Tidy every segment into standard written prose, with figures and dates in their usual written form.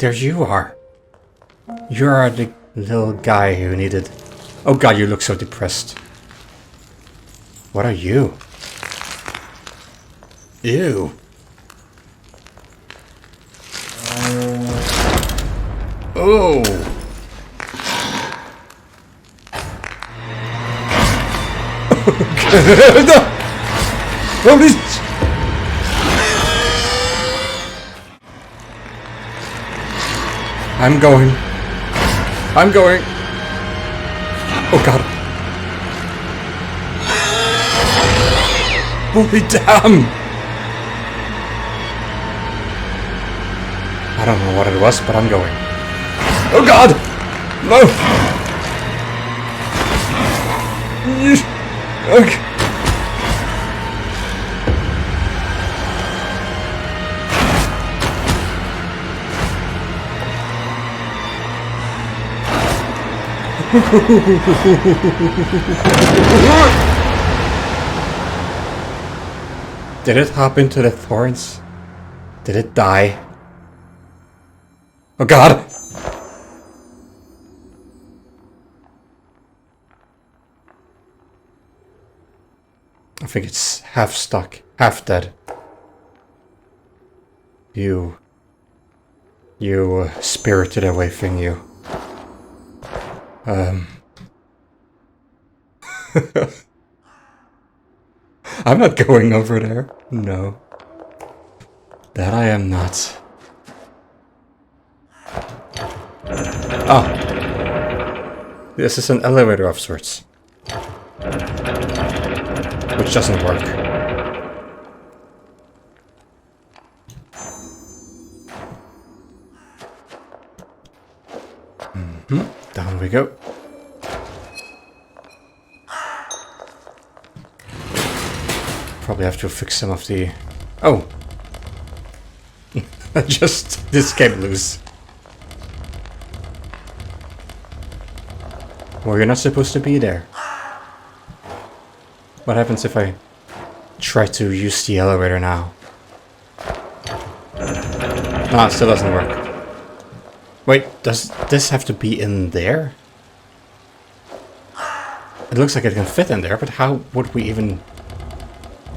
there you are. You are the little guy who needed... Oh god, you look so depressed. What are you? Ew. Oh. No. Holy... I'm going. Oh god. Holy damn! I don't know what it was, but I'm going. Oh god! No! Okay. Did it hop into the thorns? Did it die? Oh god! I think it's half stuck, half dead. You spirited away thing, you. I'm not going over there. No. That I am not. Ah. This is an elevator of sorts. Which doesn't work. Down we go. Probably have to fix some of the... Oh! This came loose. Well, you're not supposed to be there. What happens if I try to use the elevator now? Ah, it still doesn't work. Wait, does this have to be in there? It looks like it can fit in there, but how would we even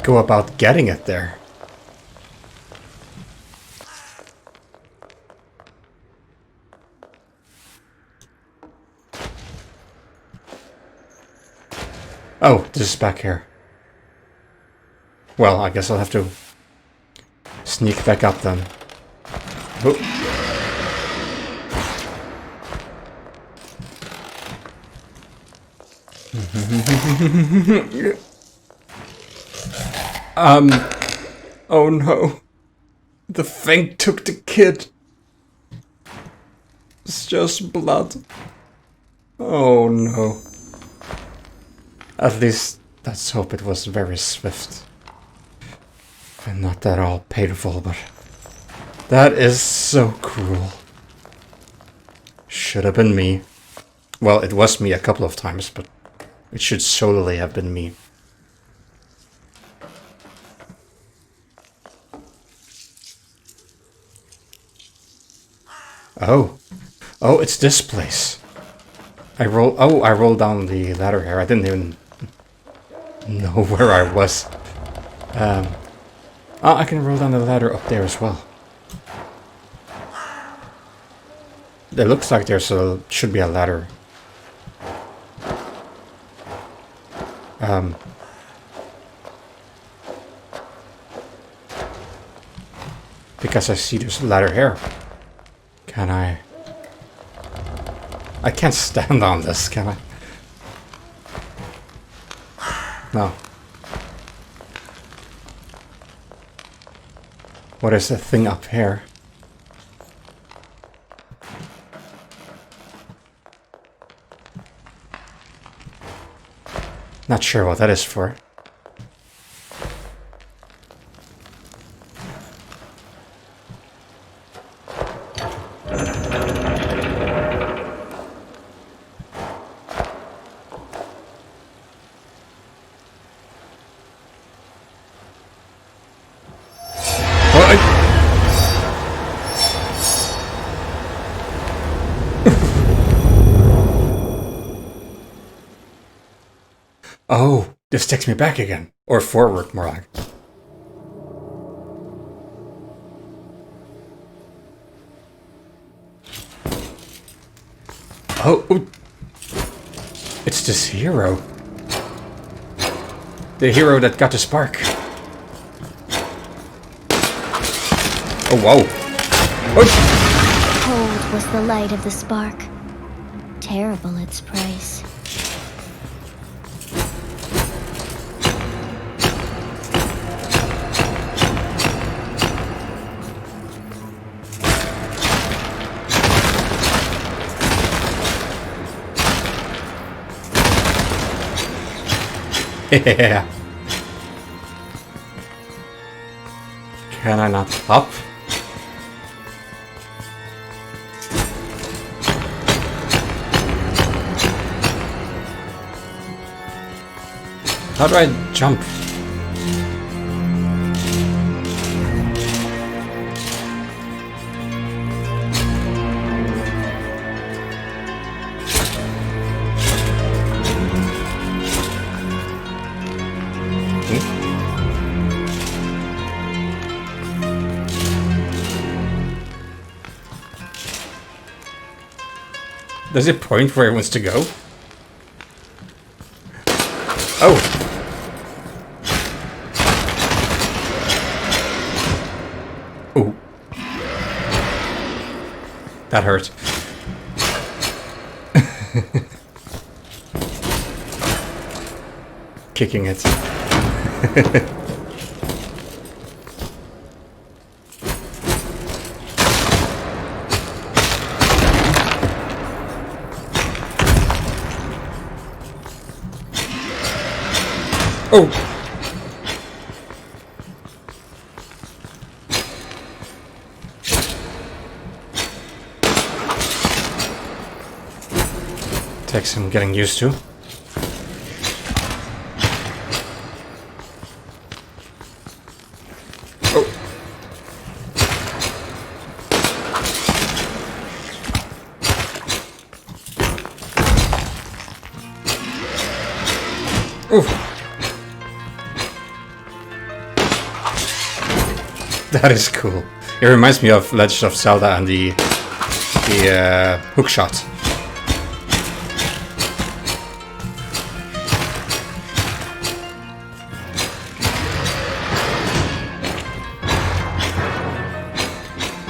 go about getting it there? Oh, this is back here. Well, I guess I'll have to sneak back up then. Oh. Oh no. The thing took the kid. It's just blood. Oh no. At least, let's hope it was very swift. And not that all painful, but... That is so cruel. Should have been me. Well, it was me a couple of times, but... It should solely have been me. Oh. Oh, it's this place. I rolled down the ladder here. I didn't even know where I was. Oh, I can roll down the ladder up there as well. It looks like there should be a ladder. Because I see there's a ladder here. Can I? I can't stand on this, can I? No. What is the thing up here? Not sure what that is for. This takes me back again. Or forward, more like. Oh, it's this hero. The hero that got the spark. Oh, whoa. Oh. Cold was the light of the spark. Terrible its price. Yeah. Can I not hop? How do I jump? Does it point where it wants to go? Oh! Ooh. That hurt. Kicking it. Oh! Takes some getting used to. Oh! Oof! That is cool. It reminds me of Legend of Zelda and the hook shot.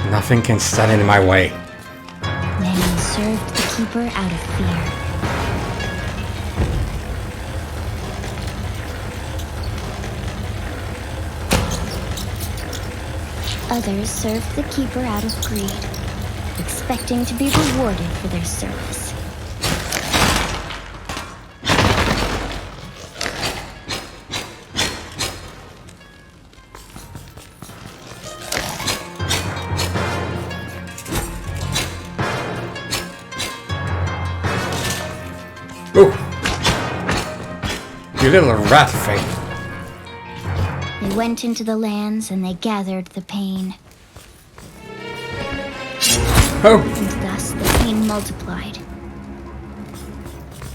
Nothing can stand in my way. Man served the keeper out of fear. Others served the keeper out of greed, expecting to be rewarded for their service. Oh! You little rat thing. They went into the lands and they gathered the pain. Oh! And thus the pain multiplied.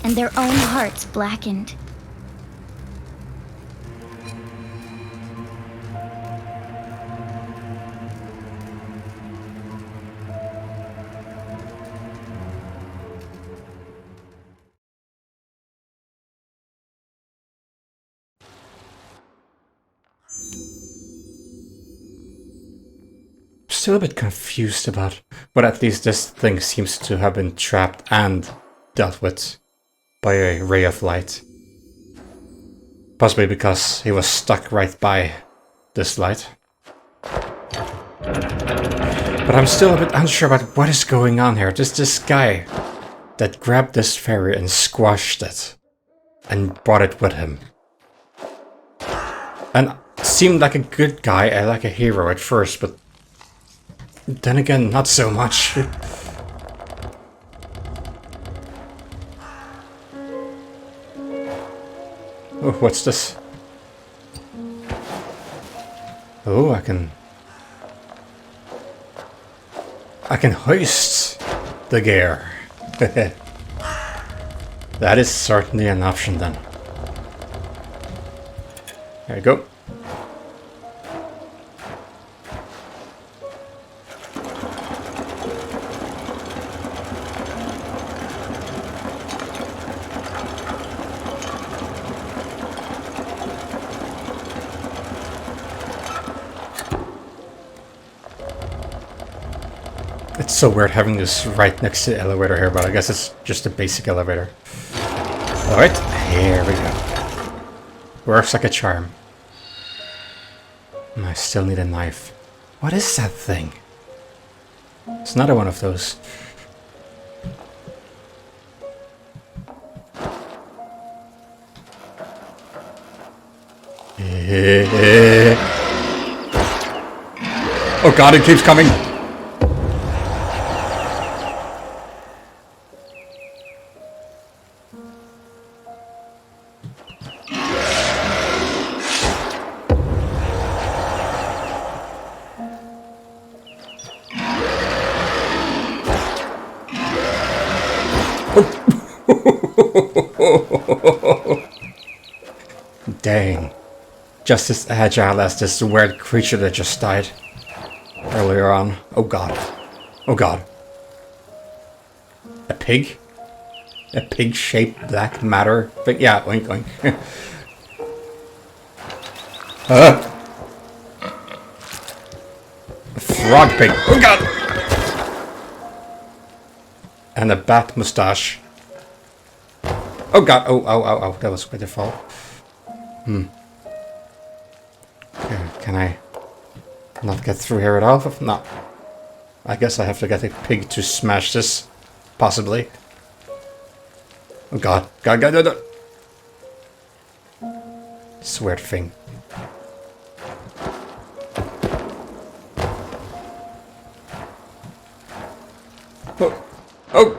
And their own hearts blackened. Still a bit confused about what at least this thing seems to have been trapped and dealt with by a ray of light. Possibly because he was stuck right by this light. But I'm still a bit unsure about what is going on here. Just this guy that grabbed this fairy and squashed it and brought it with him. And seemed like a good guy, like a hero at first, but then again, not so much. Oh, what's this? Oh, I can hoist the gear. That is certainly an option then. There you go. It's so weird having this right next to the elevator here, but I guess it's just a basic elevator. Alright, here we go. Works like a charm. I still need a knife. What is that thing? It's another one of those. Oh god, it keeps coming! Dang. Just as agile as this weird creature that just died earlier on. Oh god. Oh god. A pig? A pig-shaped black matter thing? Yeah, oink oink. A frog pig. Oh god! And a bat mustache. Oh god, oh, oh, oh, oh, that was quite a fall. Okay, can I not get through here at all? No. I guess I have to get a pig to smash this. Possibly. Oh god, god, god, god, god. This weird thing. Oh, oh!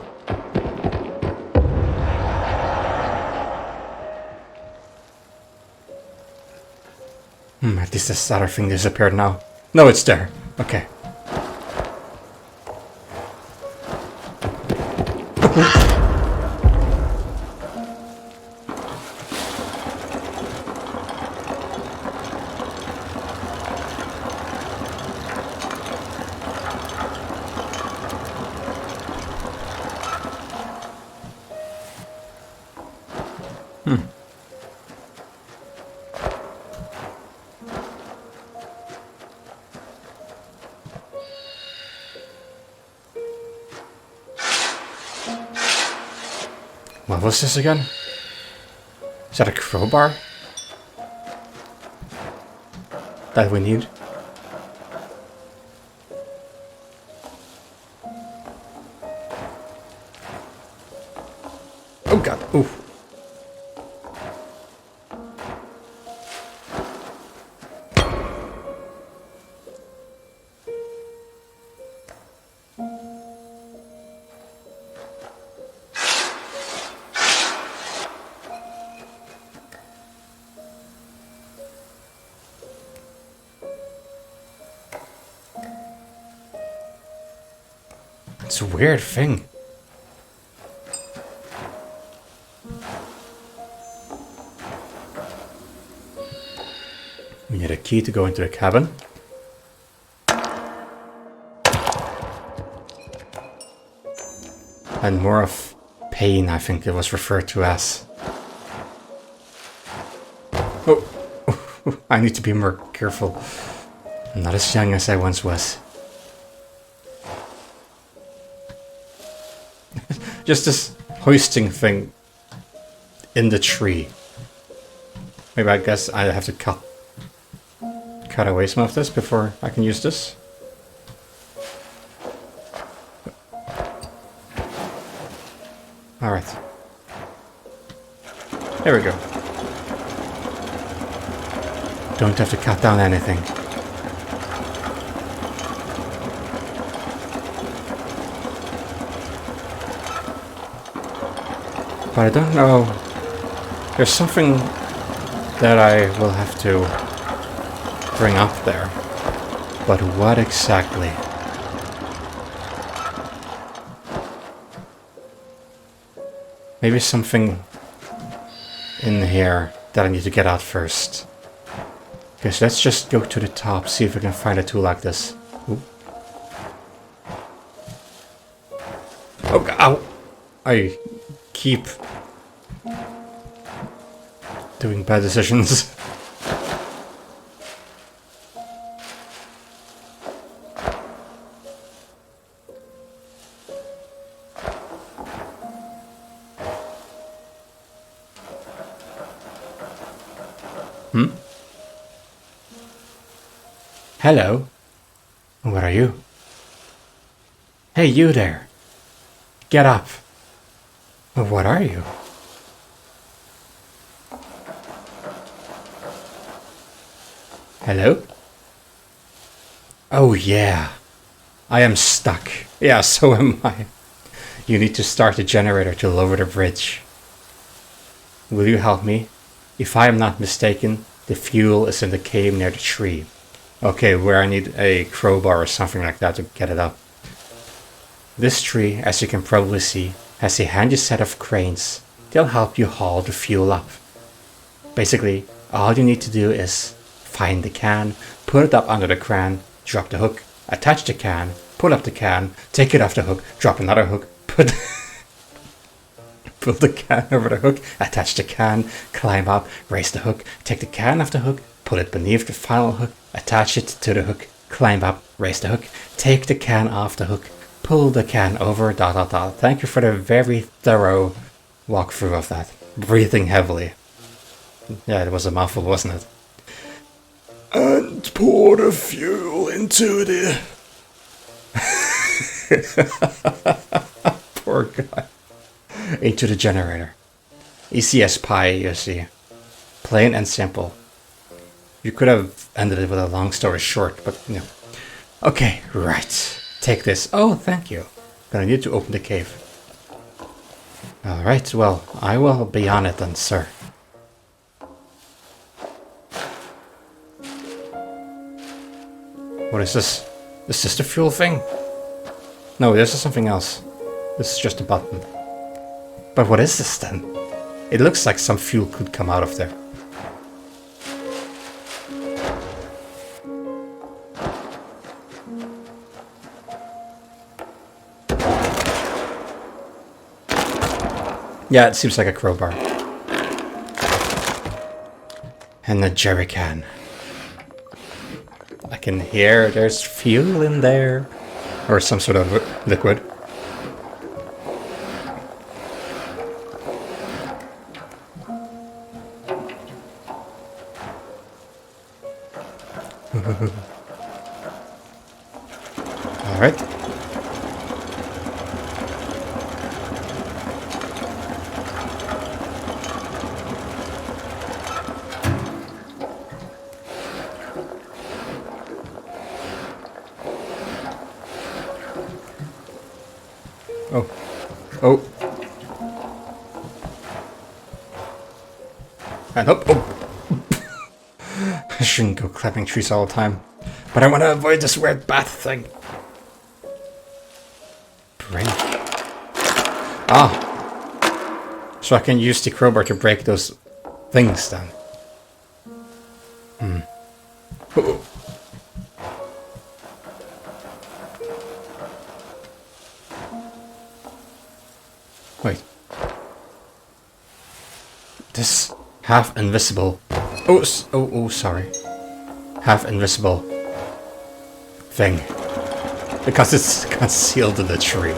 At least this other thing disappeared now. No, it's there. Okay. What was this again? Is that a crowbar? That we need? Oh god, ooh. It's a weird thing. We need a key to go into the cabin. And more of pain, I think it was referred to as. Oh, I need to be more careful. I'm not as young as I once was. Just this hoisting thing in the tree. Maybe I guess I have to cut away some of this before I can use this. Alright. There we go. Don't have to cut down anything. But I don't know. There's something that I will have to bring up there. But what exactly? Maybe something in here that I need to get out first. Okay, so let's just go to the top, see if we can find a tool like this. Ooh. Oh, ow! I keep doing bad decisions. Hello? What are you? Hey, you there! Get up! What are you? Hello? Oh yeah, I am stuck. Yeah, so am I. You need to start the generator to lower the bridge. Will you help me? If I am not mistaken, the fuel is in the cave near the tree. Okay, where I need a crowbar or something like that to get it up. This tree, as you can probably see, has a handy set of cranes. They'll help you haul the fuel up. Basically, all you need to do is find the can, put it up under the crane, drop the hook, attach the can, pull up the can, take it off the hook, drop another hook, put the can over the hook, attach the can, climb up, raise the hook, take the can off the hook, put it beneath the final hook, attach it to the hook, climb up, raise the hook, take the can off the hook, pull the can over, ... Thank you for the very thorough walkthrough of that. Breathing heavily. Yeah, it was a mouthful, wasn't it? And pour the fuel into the... Poor guy. Into the generator. Easy as pie, you see. Plain and simple. You could have ended it with a long story short, but no. Okay, right. Take this. Oh, thank you. Gonna need to open the cave. Alright, well, I will be on it then, sir. What is this? Is this the fuel thing? No, this is something else. This is just a button. But what is this then? It looks like some fuel could come out of there. Yeah, it seems like a crowbar. And a jerry can. I can hear there's fuel in there. Or some sort of liquid. Alright. Oh. Oh. And up. Oh. I shouldn't go clipping trees all the time. But I want to avoid this weird bat thing. Break. Ah. So I can use the crowbar to break those things then. Oh. Wait. This half invisible. Oh, sorry. Half invisible thing. Because it's concealed in the tree.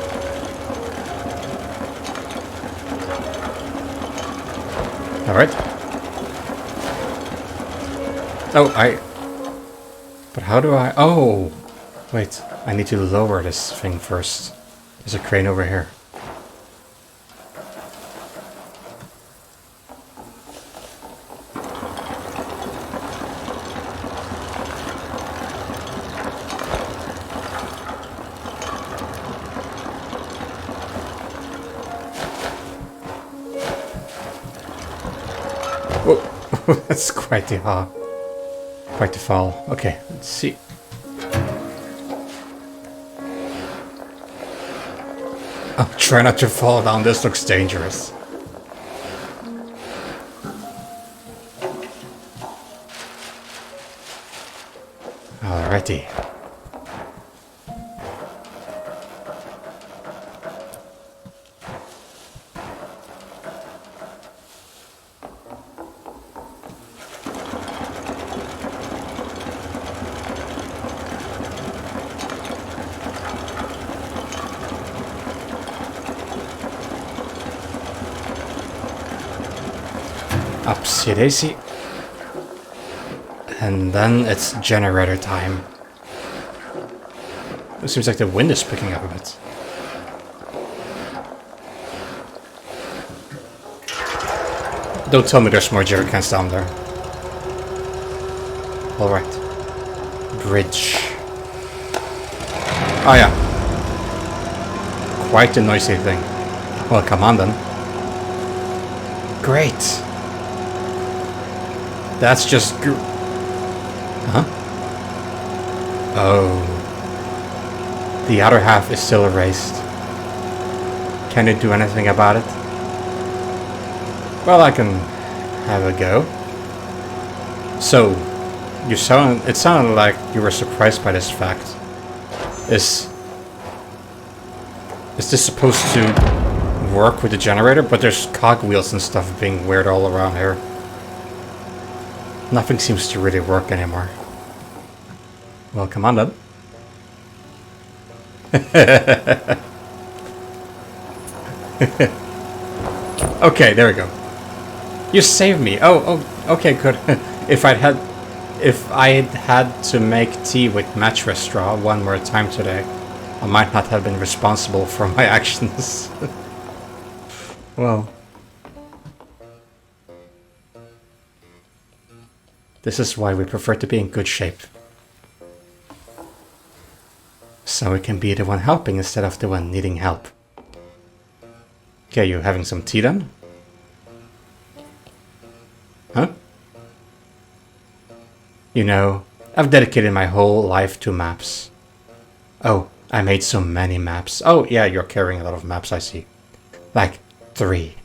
Alright. But how do I... Oh! Wait, I need to lower this thing first. There's a crane over here. That's quite the fall. Okay, let's see. Oh, try not to fall down. This looks dangerous. empty. Upsy daisy. And then it's generator time. It seems like the wind is picking up a bit. Don't tell me there's more jerry cans down there. Alright. Bridge. Oh yeah. Quite a noisy thing. Well, come on then. Great. That's just huh? Oh. The other half is still erased. Can you do anything about it? Well, I can have a go. So, it sounded like you were surprised by this fact. Is this supposed to work with the generator? But there's cogwheels and stuff being weird all around here. Nothing seems to really work anymore. Well, come on then. Okay, there we go. You saved me. Oh, okay, good. If I had to make tea with mattress straw one more time today, I might not have been responsible for my actions. Well. This is why we prefer to be in good shape. So we can be the one helping instead of the one needing help. Okay, you having some tea then? Huh? You know, I've dedicated my whole life to maps. Oh, I made so many maps. Oh, yeah, you're carrying a lot of maps, I see. Like 3.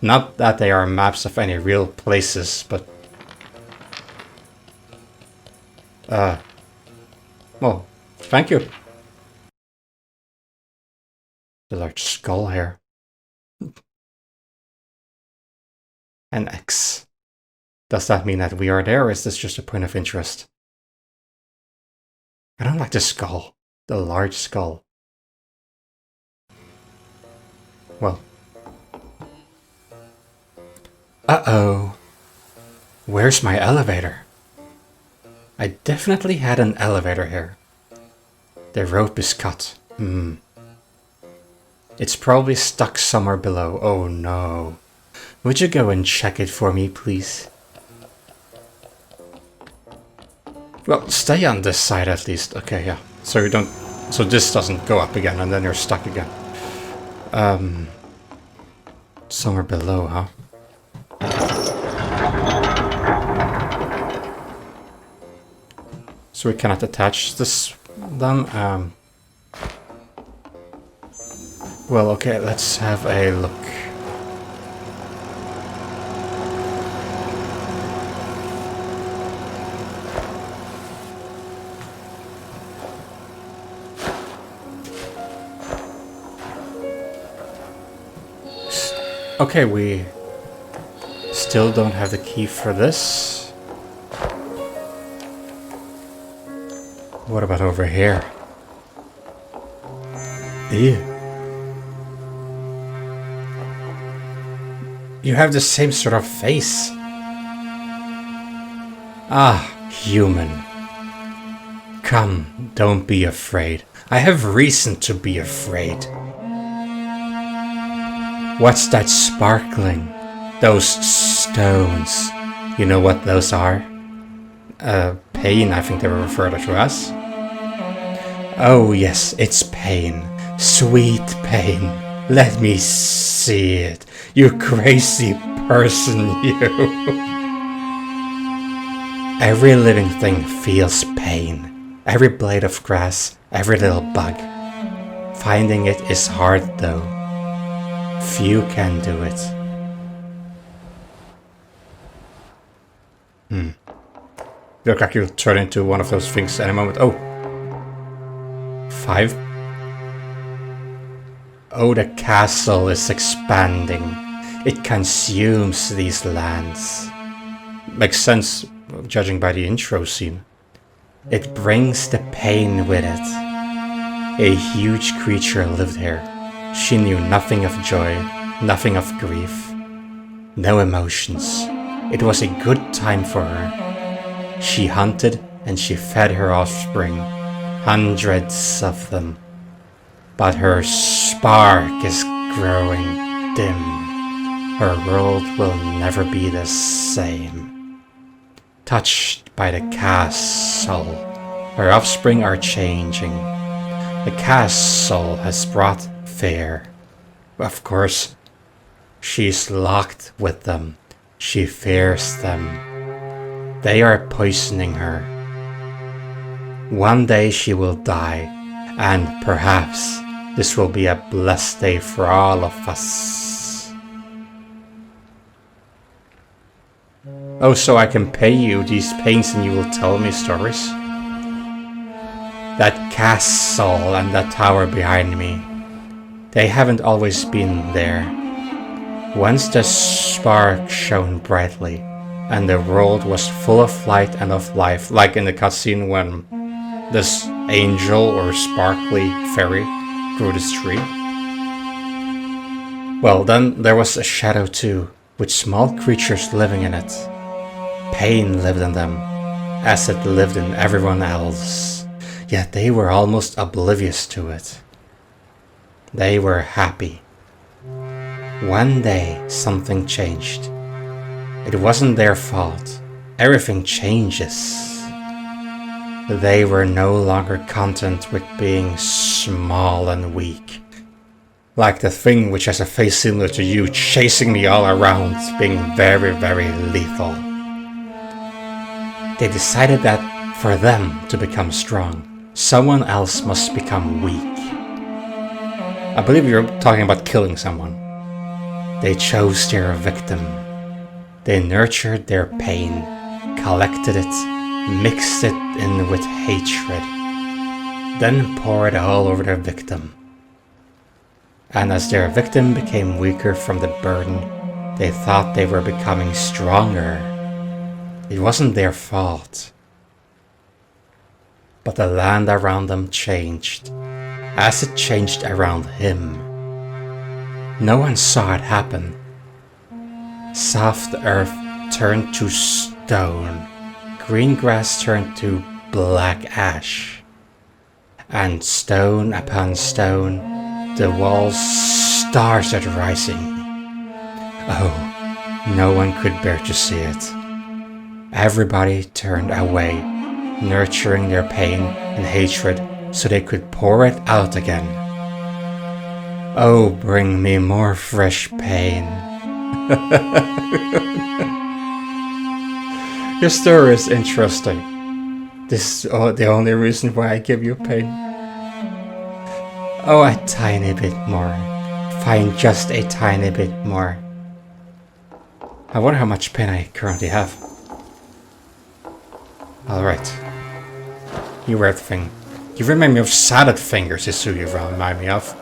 Not that they are maps of any real places, but... well, thank you. The large skull here. An X. Does that mean that we are there, or is this just a point of interest? I don't like the skull. The large skull. Well. Uh-oh. Where's my elevator? I definitely had an elevator here. The rope is cut. It's probably stuck somewhere below. Oh no. Would you go and check it for me, please? Well, stay on this side at least. Okay, yeah. So you don't... So this doesn't go up again and then you're stuck again. Somewhere below, huh? So we cannot attach this then. Well, okay, let's have a look. Okay, we still don't have the key for this. What about over here? Ew. You have the same sort of face. Ah, human. Come, don't be afraid. I have reason to be afraid. What's that sparkling? Those stones. You know what those are? Pain, I think they were referred to as. Oh yes, it's pain. Sweet pain. Let me see it. You crazy person, you. Every living thing feels pain. Every blade of grass, every little bug. Finding it is hard though. Few can do it. look like you'll turn into one of those things any moment. Oh. 5. Oh, the castle is expanding. It consumes these lands. Makes sense, judging by the intro scene. It brings the pain with it. A huge creature lived here. She knew nothing of joy, nothing of grief, no emotions. It was a good time for her. She hunted and she fed her offspring, hundreds of them. But her spark is growing dim. Her world will never be the same. Touched by the castle, her offspring are changing. The castle has brought fear. Of course, she's locked with them. She fears them. They are poisoning her. One day she will die, and perhaps this will be a blessed day for all of us. Oh, so I can pay you these pains and you will tell me stories? That castle and that tower behind me, they haven't always been there. Once the spark shone brightly, and the world was full of light and of life, like in the cutscene when this angel or sparkly fairy grew this tree. Well, then there was a shadow too, with small creatures living in it. Pain lived in them, as it lived in everyone else, yet they were almost oblivious to it. They were happy. One day, something changed. It wasn't their fault. Everything changes. They were no longer content with being small and weak. Like the thing which has a face similar to you, chasing me all around, being very, very lethal. They decided that for them to become strong, someone else must become weak. I believe you're talking about killing someone. They chose their victim. They nurtured their pain, collected it, mixed it in with hatred, then poured it all over their victim. And as their victim became weaker from the burden, they thought they were becoming stronger. It wasn't their fault. But the land around them changed, as it changed around him. No one saw it happen. Soft earth turned to stone, green grass turned to black ash, and stone upon stone, the walls started rising. Oh, no one could bear to see it. Everybody turned away, nurturing their pain and hatred so they could pour it out again. Oh, bring me more fresh pain. Your story is interesting. This is the only reason why I give you pain. Oh, a tiny bit more. Fine, just a tiny bit more. I wonder how much pain I currently have. Alright. You weird thing. You remind me of Salad Fingers is who you remind me of.